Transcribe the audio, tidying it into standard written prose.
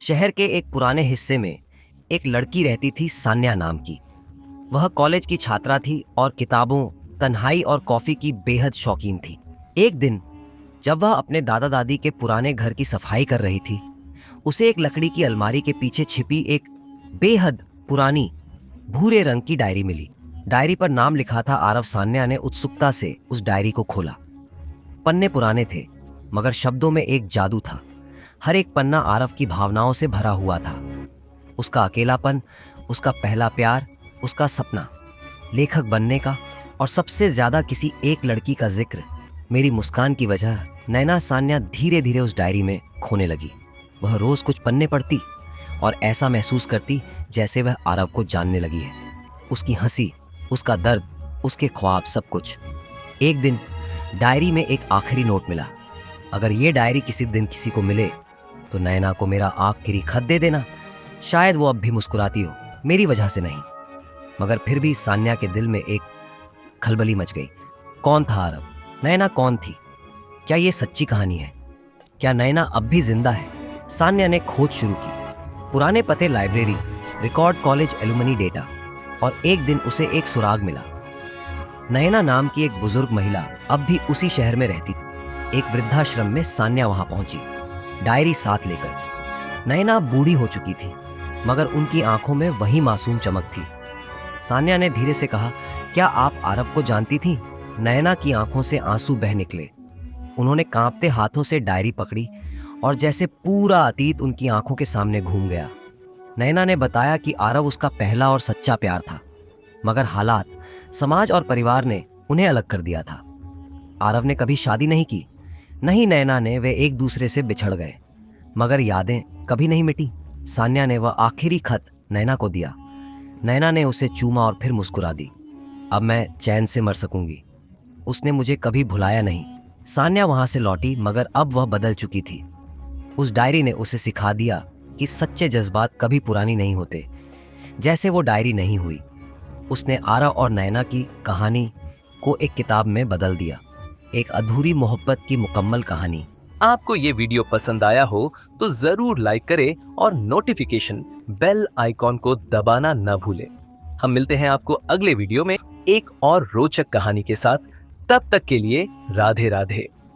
शहर के एक पुराने हिस्से में एक लड़की रहती थी, सान्या नाम की। वह कॉलेज की छात्रा थी और किताबों, तन्हाई और कॉफी की बेहद शौकीन थी। एक दिन जब वह अपने दादा दादी के पुराने घर की सफाई कर रही थी, उसे एक लकड़ी की अलमारी के पीछे छिपी एक बेहद पुरानी भूरे रंग की डायरी मिली। डायरी पर नाम लिखा था आरव। सान्या ने उत्सुकता से उस डायरी को खोला। पन्ने पुराने थे, मगर शब्दों में एक जादू था। हर एक पन्ना आरव की भावनाओं से भरा हुआ था। उसका अकेलापन, उसका पहला प्यार, उसका सपना लेखक बनने का, और सबसे ज्यादा किसी एक लड़की का जिक्र। मेरी मुस्कान की वजह नैना सान्या धीरे धीरे उस डायरी में खोने लगी। वह रोज कुछ पन्ने पढ़ती और ऐसा महसूस करती जैसे वह आरव को जानने लगी है। उसकी हंसी, उसका दर्द, उसके ख्वाब, सब कुछ। एक दिन डायरी में एक आखिरी नोट मिला। अगर ये डायरी किसी दिन किसी को मिले तो नैना को मेरा आखिरी खत दे देना। शायद वो अब भी मुस्कुराती हो, मेरी वजह से नहीं। मगर फिर भी सान्या के दिल में एक खलबली मच गई। कौन था आरव? नैना कौन थी? क्या ये सच्ची कहानी है? क्या नैना अब भी जिंदा है? सान्या ने खोज शुरू की। पुराने पते, library, record, college alumni data, और एक दिन उसे एक सुराग मिला। नैना नाम की एक बुजुर्ग महिला अब भी उसी शहर में रहती थी। एक वृद्धाश्रम में सान्या वहां पहुंची, डायरी साथ लेकर। नैना बूढ़ी हो चुकी थी, मगर उनकी आंखों में वही मासूम चमक थी। सान्या ने धीरे से कहा, क्या आप आरव को जानती थी? नैना की आंखों से आंसू बह निकले। उन्होंने कांपते हाथों से डायरी पकड़ी और जैसे पूरा अतीत उनकी आंखों के सामने घूम गया। नैना ने बताया कि आरव उसका पहला और सच्चा प्यार था, मगर हालात, समाज और परिवार ने उन्हें अलग कर दिया था। आरव ने कभी शादी नहीं की, नहीं नैना ने, वे एक दूसरे से बिछड़ गए, मगर यादें कभी नहीं मिटी। सान्या ने वह आखिरी खत नैना को दिया। नैना ने उसे चूमा और फिर मुस्कुरा दी। अब मैं चैन से मर सकूंगी। उसने मुझे कभी भुलाया नहीं। सान्या वहां से लौटी, मगर अब वह बदल चुकी थी। उस डायरी ने उसे सिखा दिया कि सच्चे जज्बात कभी पुरानी नहीं होते। जैसे वो डायरी नहीं हुई, उसने आरव और नैना की कहानी को एक किताब में बदल दिया, एक अधूरी मोहब्बत की मुकम्मल कहानी। आपको ये वीडियो पसंद आया हो तो जरूर लाइक करें और नोटिफिकेशन बेल आइकॉन को दबाना न भूलें। हम मिलते हैं आपको अगले वीडियो में एक और रोचक कहानी के साथ। तब तक के लिए राधे राधे।